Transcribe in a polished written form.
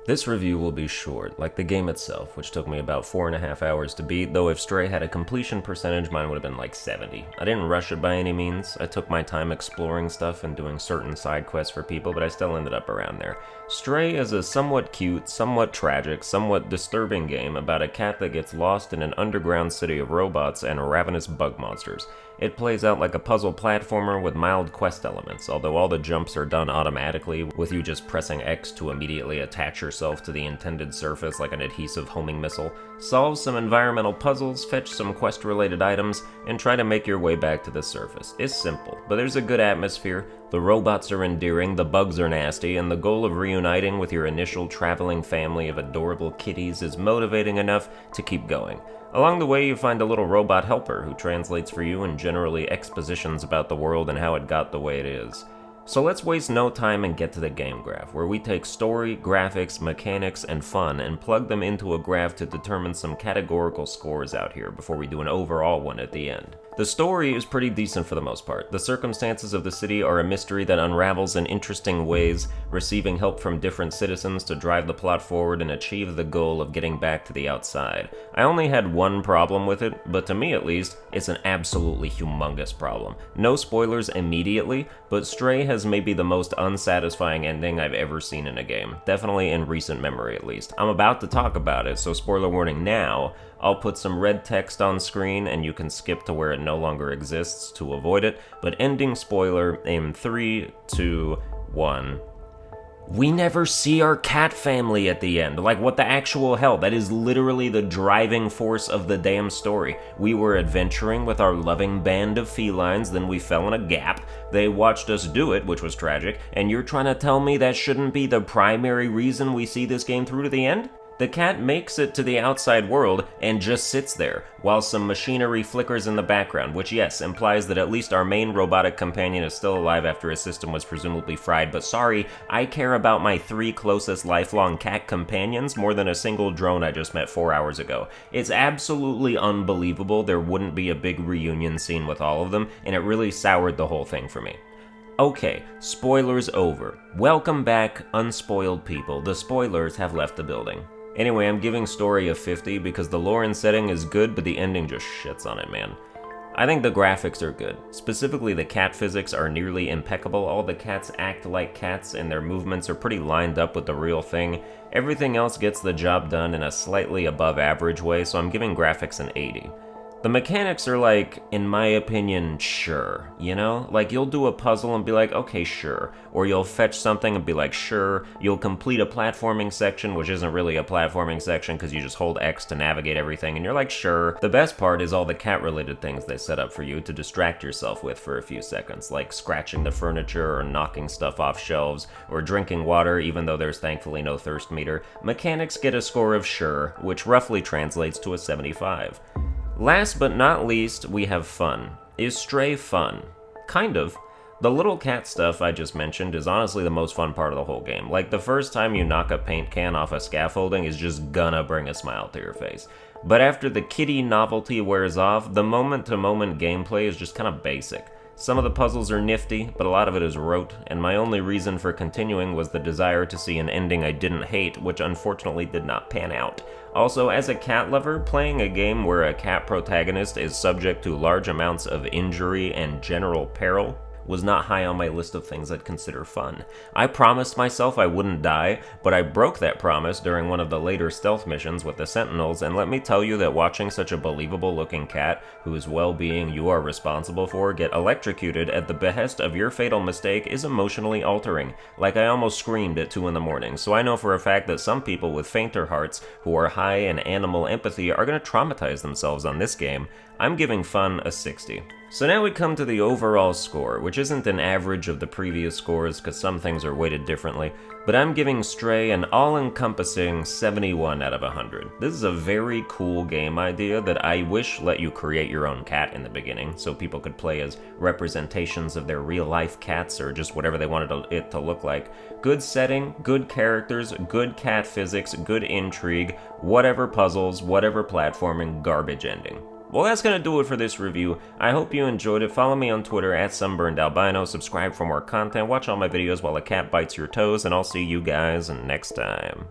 This review will be short, like the game itself, which took me about 4.5 hours to beat, though if Stray had a completion percentage, mine would have been like 70. I didn't rush it by any means. I took my time exploring stuff and doing certain side quests for people, but I still ended up around there. Stray is a somewhat cute, somewhat tragic, somewhat disturbing game about a cat that gets lost in an underground city of robots and ravenous bug monsters. It plays out like a puzzle platformer with mild quest elements, although all the jumps are done automatically, with you just pressing X to immediately attach yourself to the intended surface like an adhesive homing missile. Solve some environmental puzzles, fetch some quest-related items, and try to make your way back to the surface. It's simple, but there's a good atmosphere, the robots are endearing, the bugs are nasty, and the goal of reuniting with your initial traveling family of adorable kitties is motivating enough to keep going. Along the way, you find a little robot helper who translates for you and generally expositions about the world and how it got the way it is. So let's waste no time and get to the game graph, where we take story, graphics, mechanics, and fun and plug them into a graph to determine some categorical scores out here before we do an overall one at the end. The story is pretty decent for the most part. The circumstances of the city are a mystery that unravels in interesting ways, receiving help from different citizens to drive the plot forward and achieve the goal of getting back to the outside. I only had one problem with it, but to me at least, it's an absolutely humongous problem. No spoilers immediately, but Stray has maybe the most unsatisfying ending I've ever seen in a game. Definitely in recent memory at least. I'm about to talk about it, so spoiler warning now. I'll put some red text on screen and you can skip to where it no longer exists to avoid it, but ending spoiler in 3, 2, 1. We never see our cat family at the end. Like, what the actual hell? That is literally the driving force of the damn story. We were adventuring with our loving band of felines, then we fell in a gap. They watched us do it, which was tragic, and you're trying to tell me that shouldn't be the primary reason we see this game through to the end? The cat makes it to the outside world and just sits there, while some machinery flickers in the background, which yes, implies that at least our main robotic companion is still alive after his system was presumably fried, but sorry, I care about my 3 closest lifelong cat companions more than a single drone I just met 4 hours ago. It's absolutely unbelievable there wouldn't be a big reunion scene with all of them, and it really soured the whole thing for me. Okay, spoilers over. Welcome back, unspoiled people. The spoilers have left the building. Anyway, I'm giving story a 50 because the lore and setting is good, but the ending just shits on it, man. I think the graphics are good. Specifically, the cat physics are nearly impeccable. All the cats act like cats, and their movements are pretty lined up with the real thing. Everything else gets the job done in a slightly above average way, so I'm giving graphics an 80. The mechanics are like, in my opinion, sure, you know? Like, you'll do a puzzle and be like, okay, sure. Or you'll fetch something and be like, sure. You'll complete a platforming section, which isn't really a platforming section because you just hold X to navigate everything, and you're like, sure. The best part is all the cat-related things they set up for you to distract yourself with for a few seconds, like scratching the furniture or knocking stuff off shelves, or drinking water even though there's thankfully no thirst meter. Mechanics get a score of sure, which roughly translates to a 75. Last but not least, we have fun. Is Stray fun? Kind of. The little cat stuff I just mentioned is honestly the most fun part of the whole game. Like, the first time you knock a paint can off a scaffolding is just gonna bring a smile to your face. But after the kitty novelty wears off, the moment-to-moment gameplay is just kinda basic. Some of the puzzles are nifty, but a lot of it is rote, and my only reason for continuing was the desire to see an ending I didn't hate, which unfortunately did not pan out. Also, as a cat lover, playing a game where a cat protagonist is subject to large amounts of injury and general peril was not high on my list of things I'd consider fun. I promised myself I wouldn't die, but I broke that promise during one of the later stealth missions with the Sentinels, and let me tell you that watching such a believable looking cat, whose well-being you are responsible for, get electrocuted at the behest of your fatal mistake is emotionally altering. Like, I almost screamed at 2 in the morning, so I know for a fact that some people with fainter hearts who are high in animal empathy are gonna traumatize themselves on this game. I'm giving fun a 60. So now we come to the overall score, which isn't an average of the previous scores because some things are weighted differently, but I'm giving Stray an all-encompassing 71 out of 100. This is a very cool game idea that I wish let you create your own cat in the beginning, so people could play as representations of their real-life cats or just whatever they wanted it to look like. Good setting, good characters, good cat physics, good intrigue, whatever puzzles, whatever platforming, garbage ending. Well, that's gonna do it for this review. I hope you enjoyed it. Follow me on Twitter at Sunburned Albino. Subscribe for more content. Watch all my videos while a cat bites your toes, and I'll see you guys next time.